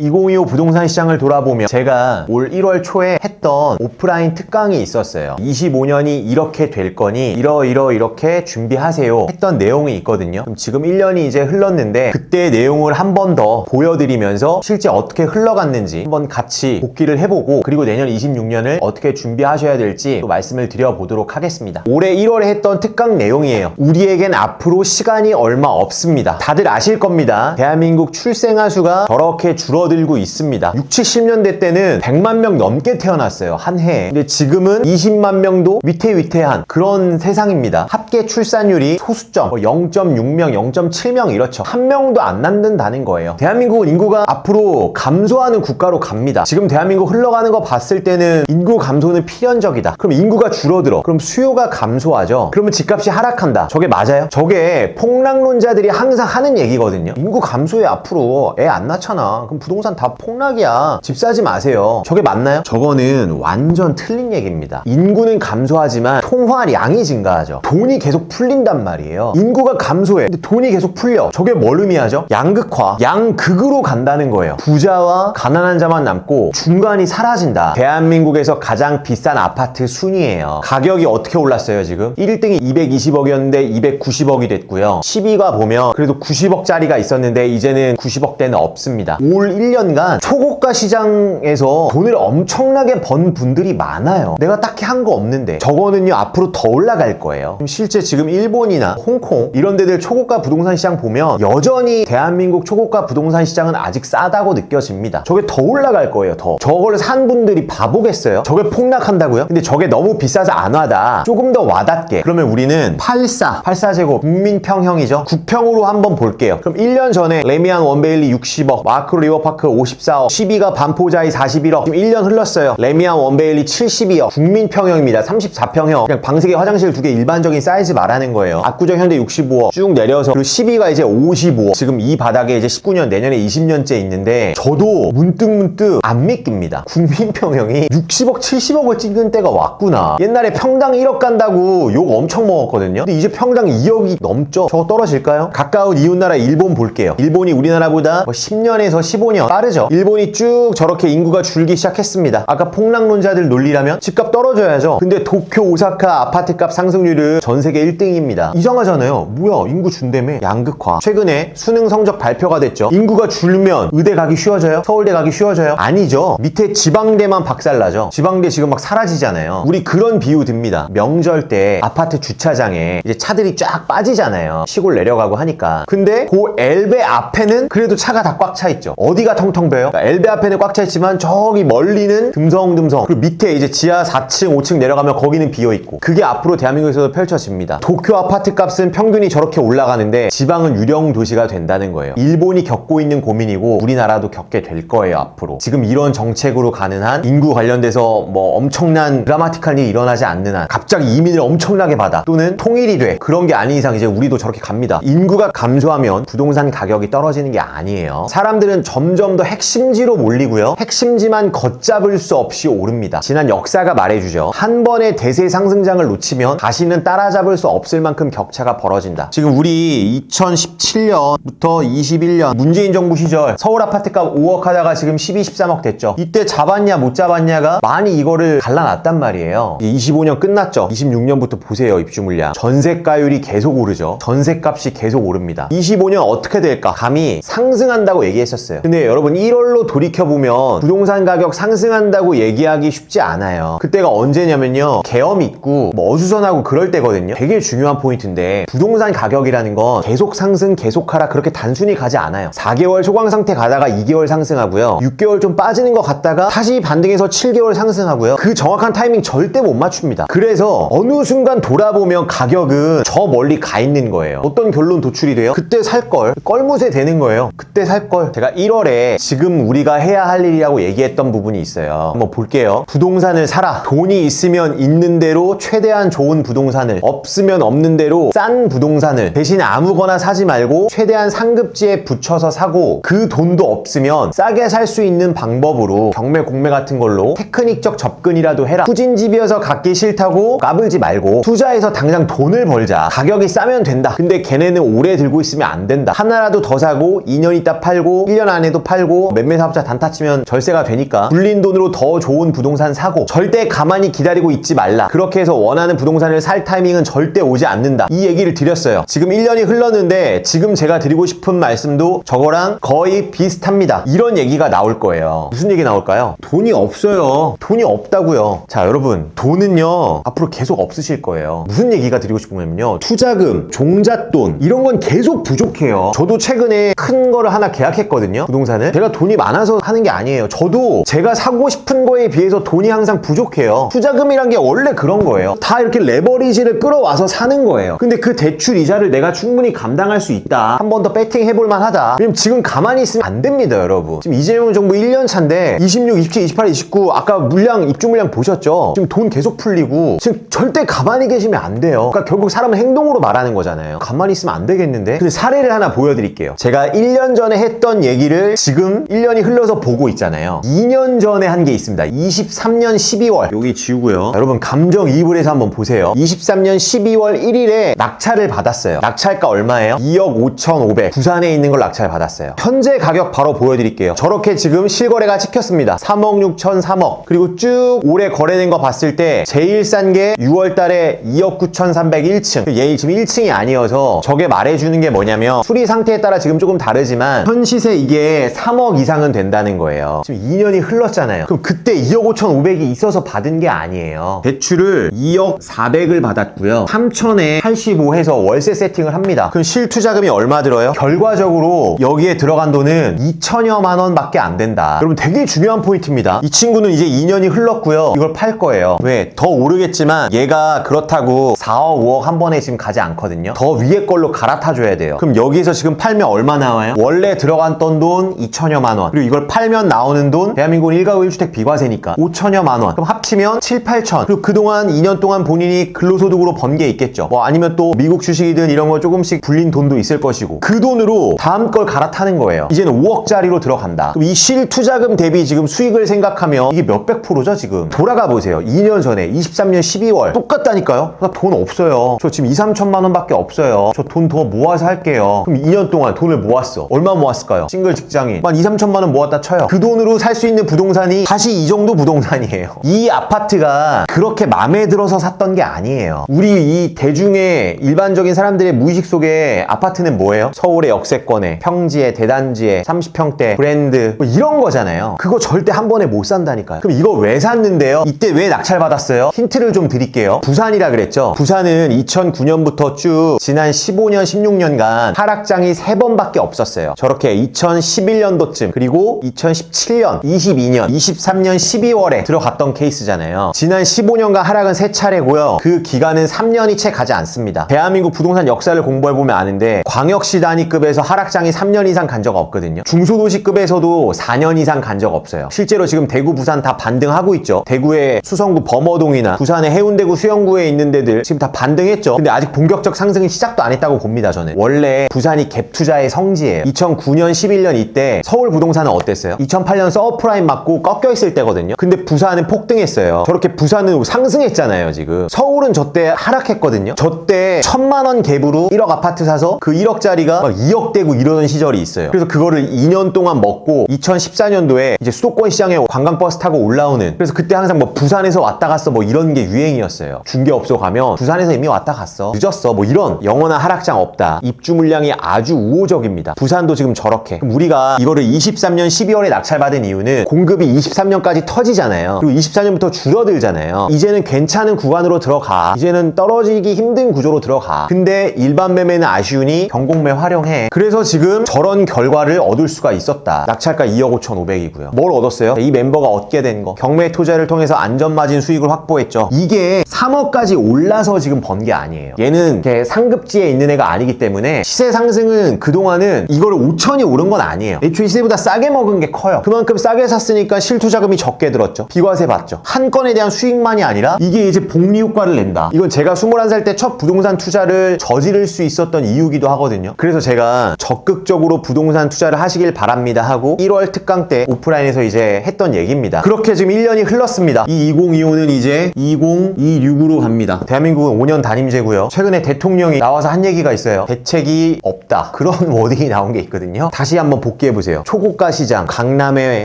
2025 부동산 시장을 돌아보면 제가 올 1월 초에 했던 오프라인 특강이 있었어요. 25년이 이렇게 될 거니 이렇게 준비하세요 했던 내용이 있거든요. 그럼 지금 1년이 이제 흘렀는데 그때 내용을 한 번 더 보여드리면서 실제 어떻게 흘러갔는지 한번 같이 복기를 해보고, 그리고 내년 26년을 어떻게 준비하셔야 될지 또 말씀을 드려보도록 하겠습니다. 올해 1월에 했던 특강 내용이에요. 우리에겐 앞으로 시간이 얼마 없습니다. 다들 아실 겁니다. 대한민국 출생아 수가 저렇게 줄어들고 있습니다. 60, 70년대 때는 100만 명 넘게 태어났어요, 한 해에. 근데 지금은 20만 명도 위태위태한 그런 세상입니다. 합계 출산율이 소수점 0.6명, 0.7명 이렇죠. 한 명도 안 낳는다는 거예요. 대한민국은 인구가 앞으로 감소하는 국가로 갑니다. 지금 대한민국 흘러가는 거 봤을 때는 인구 감소는 필연적이다. 그럼 인구가 줄어들어. 그럼 수요가 감소하죠. 그러면 집값이 하락한다. 저게 맞아요? 저게 폭락론자들이 항상 하는 얘기거든요. 인구 감소에 앞으로 애 안 낳잖아. 그럼 부동산 다 폭락이야. 집 사지 마세요. 저게 맞나요? 저거는 완전 틀린 얘기입니다. 인구는 감소하지만 통화량이 증가하죠. 돈이 계속 풀린단 말이에요. 인구가 감소해. 근데 돈이 계속 풀려. 저게 뭘 의미하죠? 양극화. 양극으로 간다는 거예요. 부자와 가난한 자만 남고 중간이 사라진다. 대한민국에서 가장 비싼 아파트 순위예요. 가격이 어떻게 올랐어요, 지금? 1등이 220억이었는데 290억이 됐고요. 10위가 보면 그래도 90억짜리가 있었는데 이제는 90억대는 없습니다. 올 1년간 초고가 시장에서 돈을 엄청나게 번 분들이 많아요. 내가 딱히 한 거 없는데. 저거는요, 앞으로 더 올라갈 거예요. 실제 지금 일본이나 홍콩 이런 데들 초고가 부동산 시장 보면 여전히 대한민국 초고가 부동산 시장은 아직 싸다고 느껴집니다. 저게 더 올라갈 거예요, 더. 저걸 산 분들이 바보겠어요? 저게 폭락한다고요? 근데 저게 너무 비싸서 안 와다. 조금 더 와닿게. 그러면 우리는 84제곱 국민평형이죠. 국평으로 한번 볼게요. 그럼 1년 전에 레미안 원베일리 60억, 마크로 리버파크 54억, 12가 반포자이 41억. 지금 1년 흘렀어요. 레미안 원베일리 72억. 국민평형입니다. 34평형. 그냥 방세개 화장실 2개 일반적인 사이즈 말하는 거예요. 압구정 현대 65억. 쭉 내려서 그리고 12가 이제 55억. 지금 이 바닥에 이제 19년, 내년에 20년째 있는데 저도 문득 안 믿깁니다. 국민평형이 60억, 70억을 찍는 때가 왔구나. 옛날에 평당 1억 간다고 욕 엄청 먹었거든요. 근데 이제 평당 2억이 넘죠. 저거 떨어질까요? 가까운 이웃나라 일본 볼게요. 일본이 우리나라보다 10년에서 15년 빠르죠. 일본이 쭉 저렇게 인구가 줄기 시작했습니다. 아까 폭락론자들 논리라면 집값 떨어져야죠. 근데 도쿄, 오사카 아파트값 상승률은 전 세계 1등입니다. 이상하잖아요. 뭐야, 인구 준다며. 양극화. 최근에 수능 성적 발표가 됐죠. 인구가 줄면 의대 가기 쉬워져요? 서울대 가기 쉬워져요? 아니죠. 밑에 지방대만 박살나죠. 지방대 지금 막 사라지잖아요. 우리 그런 비유 듭니다. 명절 때 아파트 주차장에 이제 차들이 쫙 빠지잖아요. 시골 내려가고 하니까. 근데 그 엘베 앞에는 그래도 차가 다 꽉 차 있죠. 어디가 텅텅 배요? 그러니까 엘베 앞에는 꽉 차 있지만 저기 멀리는 듬성듬성. 그리고 밑에 이제 지하 4층, 5층 내려가면 거기는 비어 있고. 그게 앞으로 대한민국에서도 펼쳐집니다. 도쿄 아파트 값은 평균이 저렇게 올라가는데 지방은 유령 도시가 된다는 거예요. 일본이 겪고 있는 고민이고 우리나라도 겪게 될 거예요, 앞으로. 지금 이런 정책으로 가는 한 인구 관련돼서 뭐 엄청난 드라마틱한 일이 일어나지 않는 한 갑자기 이민을 엄청나게 받아 또는 통일이 돼. 그런 게 아닌 이상 이제 우리도 저렇게 갑니다. 인구가 감소하면 부동산 가격이 떨어지는 게 아니에요. 사람들은 점점 더 핵심지로 몰리고요. 핵심지만 걷잡을 수 없이 오릅니다. 지난 역사가 말해주죠. 한 번의 대세 상승장을 놓치면 다시는 따라잡을 수 없을 만큼 격차가 벌어진다. 지금 우리 2017년부터 21년 문재인 정부 시절 서울 아파트값 5억 하다가 지금 12, 13억 됐죠. 이때 잡았냐 못 잡았냐가 많이 이거를 갈라놨단 말이에요. 25년 끝났죠. 26년부터 보세요. 입주 물량. 전세가율이 계속 오르죠. 전세값이 계속 오릅니다. 25년 어떻게 될까? 감히 상승한다고 얘기했었어요. 근데 여러분 1월로 돌이켜보면 부동산 가격 상승한다고 얘기하기 쉽지 않아요. 그때가 언제냐면요, 계엄 있고 뭐 어수선하고 그럴 때거든요. 되게 중요한 포인트인데 부동산 가격이라는 건 계속 상승 계속 하락 그렇게 단순히 가지 않아요. 4개월 소강 상태 가다가 2개월 상승하고요, 6개월 좀 빠지는 것 같다가 다시 반등해서 7개월 상승하고요. 그 정확한 타이밍 절대 못 맞춥니다. 그래서 어느 순간 돌아보면 가격은 저 멀리 가 있는 거예요. 어떤 결론 도출이 돼요? 그때 살걸. 껄무새 되는 거예요. 그때 살걸. 제가 1월에 지금 우리가 해야 할 일이라고 얘기했던 부분이 있어요. 한번 볼게요. 부동산을 사라. 돈이 있으면 있는 대로 최대한 좋은 부동산을, 없으면 없는 대로 싼 부동산을, 대신 아무거나 사지 말고 최대한 상급지에 붙여서 사고, 그 돈도 없으면 싸게 살 수 있는 방법으로 경매 공매 같은 걸로 테크닉적 접근이라도 해라. 후진집이어서 갖기 싫다고 까불지 말고 투자해서 당장 돈을 벌자. 가격이 싸면 된다. 근데 걔네는 오래 들고 있으면 안 된다. 하나라도 더 사고 2년 있다 팔고 1년 안에도 팔고 매매 사업자 단타 치면 절세가 되니까 불린 돈으로 더 좋은 부동산 사고 절대 가만히 기다리고 있지 말라. 그렇게 해서 원하는 부동산을 살 타이밍은 절대 오지 않는다. 이 얘기를 드렸어요. 지금 1년이 흘렀는데 지금 제가 드리고 싶은 말씀도 저거랑 거의 비슷합니다. 이런 얘기가 나올 거예요. 무슨 얘기 나올까요? 돈이 없어요. 돈이 없다고요. 자, 여러분, 돈은요 앞으로 계속 없으실 거예요. 무슨 얘기가 드리고 싶은 거냐면요, 투자금, 종잣돈 이런 건 계속 부족해요. 저도 최근에 큰 거를 하나 계약했거든요. 부동산을. 제가 돈이 많아서 하는 게 아니에요. 저도 제가 사고 싶은 거에 비해서 돈이 항상 부족해요. 투자금이란 게 원래 그런 거예요. 다 이렇게 레버리지를 끌어와서 사는 거예요. 근데 그 대출 이자를 내가 충분히 감당할 수 있다, 한 번 더 배팅 해볼 만하다. 왜냐면 지금 가만히 있으면 안 됩니다, 여러분. 지금 이재명 정부 1년 차인데 26, 27, 28, 29 아까 물량, 입주 물량 보셨죠? 지금 돈 계속 풀리고 지금 절대 가만히 계시면 안 돼요. 그러니까 결국 사람은 행동으로 말하는 거잖아요. 가만히 있으면 안 되겠는데? 근데 사례를 하나 보여드릴게요. 제가 1년 전에 했던 얘기를 지금 1년이 흘러서 보고 있잖아요. 2년 전에 한 게 있습니다. 23년 12월 여기 지우고요. 자, 여러분 감정이입을 해서 한번 보세요. 23년 12월 1일에 낙찰을 받았어요. 낙찰가 얼마예요? 2억 5,500. 부산에 있는 걸 낙찰 받았어요. 현재 가격 바로 보여드릴게요. 저렇게 지금 실거래가 찍혔습니다. 3억 6천, 3억. 그리고 쭉 올해 거래된 거 봤을 때 제일 싼 게 6월 달에 2억 9,300 1층. 얘 지금 1층이 아니어서 저게 말해주는 게 뭐냐면 수리 상태에 따라 지금 조금 다르지만 현 시세 이게 3억 이상은 된다는 거예요. 지금 2년이 흘렀잖아요. 그럼 그때 2억 5,500이 있어서 받은 게 아니에요. 대출을 2억 400을 받았고요. 3천에 85 해서 월세 세팅을 합니다. 그럼 실투자금이 얼마 들어요? 결과적으로 여기에 들어간 돈은 2천여만 원밖에 안 된다. 여러분 되게 중요한 포인트입니다. 이 친구는 이제 2년이 흘렀고요. 이걸 팔 거예요. 왜? 더 오르겠지만 얘가 그렇다고 4억, 5억 한 번에 지금 가지 않거든요. 더 위에 걸로 갈아타줘야 돼요. 그럼 여기에서 지금 팔면 얼마 나와요? 원래 들어갔던 돈 2천여만 원. 그리고 이걸 팔면 나오는 돈, 대한민국은 1가구 1주택 비과세니까 5천여만 원. 그럼 합치면 7, 8천. 그리고 그동안 2년 동안 본인이 근로소득으로 번 게 있겠죠. 뭐 아니면 또 미국 주식이든 이런 거 조금씩 불린 돈도 있을 것이고 그 돈으로 다음 걸 갈아타는 거예요. 이제는 5억짜리로 들어간다. 그럼 이 실투자금 대비 지금 수익을 생각하면 이게 몇백 프로죠 지금. 돌아가 보세요. 2년 전에 23년 12월 똑같다니까요. 나 돈 없어요. 저 지금 2, 3천만 원밖에 없어요. 저 돈 더 모아서 할게요. 그럼 2년 동안 돈을 모았어. 얼마 모았을까요? 싱글 직장인 한 2, 3천만 원 모았다 쳐요. 그 돈으로 살 수 있는 부동산이 다시 이 정도 부동산이에요. 이 아파트가 그렇게 마음에 들어서 샀던 게 아니에요. 우리 이 대중의 일반적인 사람들의 무의식 속에 아파트는 뭐예요? 서울의 역세권에, 평지에, 대단지에, 30평대, 브랜드 뭐 이런 거잖아요. 그거 절대 한 번에 못 산다니까요. 그럼 이거 왜 샀는데요? 이때 왜 낙찰 받았어요? 힌트를 좀 드릴게요. 부산이라 그랬죠? 부산은 2009년부터 쭉 지난 15년, 16년간 하락장이 3번밖에 없었어요. 저렇게 2011년도쯤 그리고 2017년, 22년, 23년 12월에 들어갔던 케이스잖아요. 지난 15년간 하락은 3차례고요. 그 기간은 3년이 채 가지 않습니다. 대한민국 부동산 역사를 공부해보면 아는데 광역시 단위급에서 하락장이 3년 이상 간 적 없거든요. 중소도시급에서도 4년 이상 간 적 없어요. 실제로 지금 대구, 부산 다 반등하고 있죠. 대구의 수성구 범어동이나 부산의 해운대구 수영구에 있는 데들 지금 다 반등했죠. 근데 아직 본격적 상승이 시작도 안 했다고 봅니다. 저는 원래 부산이 갭투자의 성지예요. 2009년 11년 이때 서울 부동산은 어땠어요? 2008년 서브프라임 맞고 꺾여 있을 때거든요. 근데 부산은 폭등했어요. 저렇게 부산은 상승했잖아요. 지금 서울은 저때 하락했거든요. 저때 1,000만 원 갭으로 1억 아파트 사서 그 1억짜리가 막 2억 되고 이러던 시절이 있어요. 그래서 그거를 2년 동안 먹고 2014년도에 이제 수도권 시장에 관광버스 타고 올라오는, 그래서 그때 항상 뭐 부산에서 왔다 갔어 뭐 이런 게 유행이었어요. 중개업소 가면 부산에서 이미 왔다 갔어, 늦었어, 뭐 이런 영원한 하락장 없다. 입주 물량이 아주 우호적입니다. 부산도 지금 저렇게. 그럼 우리가 이거를 23년 12월에 낙찰받은 이유는 공급이 23년까지 터지잖아요. 그리고 24년부터 줄어들잖아요. 이제는 괜찮은 구간으로 들어가. 이제는 떨어지기 힘든 구조로 들어가. 근데 일반 매매는 아쉬우니 경공매 활용해. 그래서 지금 저런 결과를 얻을 수가 있었다. 낙찰가 2억 5,500이고요. 뭘 얻었어요? 이 멤버가 얻게 된 거. 경매 투자를 통해서 안전마진 수익을 확보했죠. 이게 3억까지 올라서 지금 번 게 아니에요. 얘는 이렇게 상급지에 있는 애가 아니기 때문에 시세 상승은 그동안은 이거를 5천이 오른 건 아니에요. 애초에 시세보다 싸게 먹은 게 커요. 그만큼 싸게 샀으니까 실투자금이 적게 들었죠. 비과세 받죠. 한 건에 대한 수익만이 아니라 이게 이제 복리 효과를 낸다. 이건 제가 21살 때 첫 부동산 투자를 저지를 수 있었던 이유기도 하거든요. 그래서 제가 적극적으로 부동산 투자를 하시길 바랍니다 하고 1월 특강 때 오프라인에서 이제 했던 얘기입니다. 그렇게 지금 1년이 흘렀습니다. 이 2025는 이제 2026으로 갑니다. 대한민국은 5년 단임제고요. 최근에 대통령이 나와서 한 얘기가 있어요. 대책이 없다. 그런 워딩이 나온 게 있거든요. 다시 한번 복귀해 생각해보세요. 초고가 시장, 강남의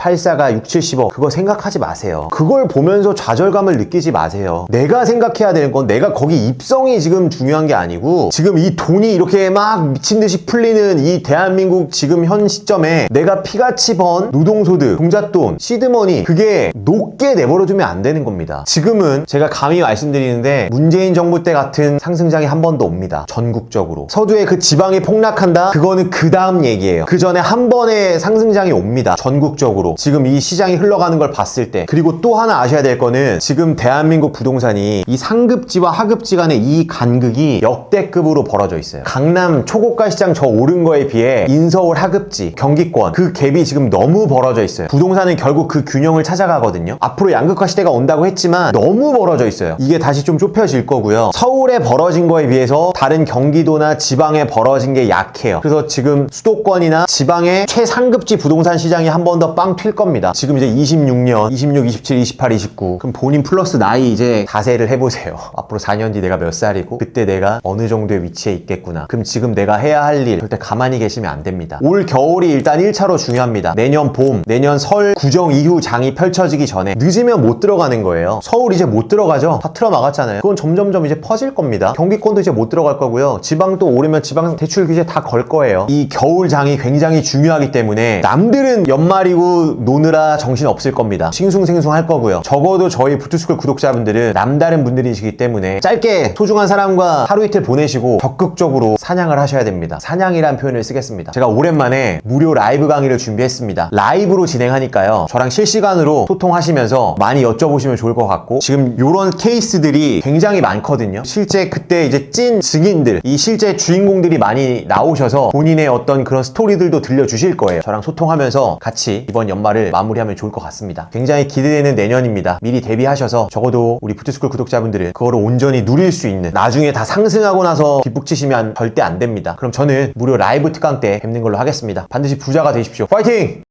8사가 6, 70억 그거 생각하지 마세요. 그걸 보면서 좌절감을 느끼지 마세요. 내가 생각해야 되는 건 내가 거기 입성이 지금 중요한 게 아니고 지금 이 돈이 이렇게 막 미친듯이 풀리는 이 대한민국 지금 현 시점에 내가 피같이 번 노동소득, 종잣돈, 시드머니 그게 높게 내버려두면 안 되는 겁니다. 지금은 제가 감히 말씀드리는데 문재인 정부 때 같은 상승장이 한 번 더 옵니다. 전국적으로. 서두에 그 지방이 폭락한다? 그거는 그 다음 얘기예요. 그 전에 한 번의 상승장이 옵니다. 전국적으로. 지금 이 시장이 흘러가는 걸 봤을 때. 그리고 또 하나 아셔야 될 거는 지금 대한민국 부동산이 이 상급지와 하급지 간의 이 간극이 역대급으로 벌어져 있어요. 강남 초고가 시장 저 오른 거에 비해 인서울 하급지, 경기권 그 갭이 지금 너무 벌어져 있어요. 부동산은 결국 그 균형을 찾아가거든요. 앞으로 양극화 시대가 온다고 했지만 너무 벌어져 있어요. 이게 다시 좀 좁혀질 거고요. 서울에 벌어진 거에 비해서 다른 경기도나 지방에 벌어진 게 약해요. 그래서 지금 수도권이나 지방의 최상급지 부동산 시장이 한 번 더 빵 튈 겁니다. 지금 이제 26년, 26, 27, 28, 29 그럼 본인 플러스 나이 이제 자세를 해보세요. 앞으로 4년 뒤 내가 몇 살이고 그때 내가 어느 정도의 위치에 있겠구나. 그럼 지금 내가 해야 할 일 절대 가만히 계시면 안 됩니다. 올 겨울이 일단 1차로 중요합니다. 내년 봄, 내년 설 구정 이후 장이 펼쳐지기 전에 늦으면 못 들어가는 거예요. 서울 이제 못 들어가죠. 다 틀어막았잖아요. 그건 점점점 이제 퍼질 겁니다. 경기권도 이제 못 들어갈 거고요. 지방도 오르면 지방 대출 규제 다 걸 거예요. 이 겨울 장이 굉장히 중요하기 때문에 남들은 연말이고 노느라 정신 없을 겁니다. 싱숭생숭 할 거고요. 적어도 저희 부투스쿨 구독자분들은 남다른 분들이시기 때문에 짧게 소중한 사람과 하루 이틀 보내시고 적극적으로 사냥을 하셔야 됩니다. 사냥이란 표현을 쓰겠습니다. 제가 오랜만에 무료 라이브 강의를 준비했습니다. 라이브로 진행하니까요. 저랑 실시간으로 소통하시면서 많이 여쭤보시면 좋을 것 같고 지금 이런 케이스들이 굉장히 많거든요. 실제 그때 이제 찐 증인들, 이 실제 주인공들이 많이 나오셔서 본인의 어떤 그런 스토리들도 들려주실 거예요. 저랑 소통하면서 같이 이번 연말을 마무리하면 좋을 것 같습니다. 굉장히 기대되는 내년입니다. 미리 대비하셔서 적어도 우리 부투스쿨 구독자분들은 그거를 온전히 누릴 수 있는 나중에 다 상승하고 나서 뒷북치시면 절대 안 됩니다. 그럼 저는 무료 라이브 특강 때 뵙는 걸로 하겠습니다. 반드시 부자가 되십시오. 파이팅!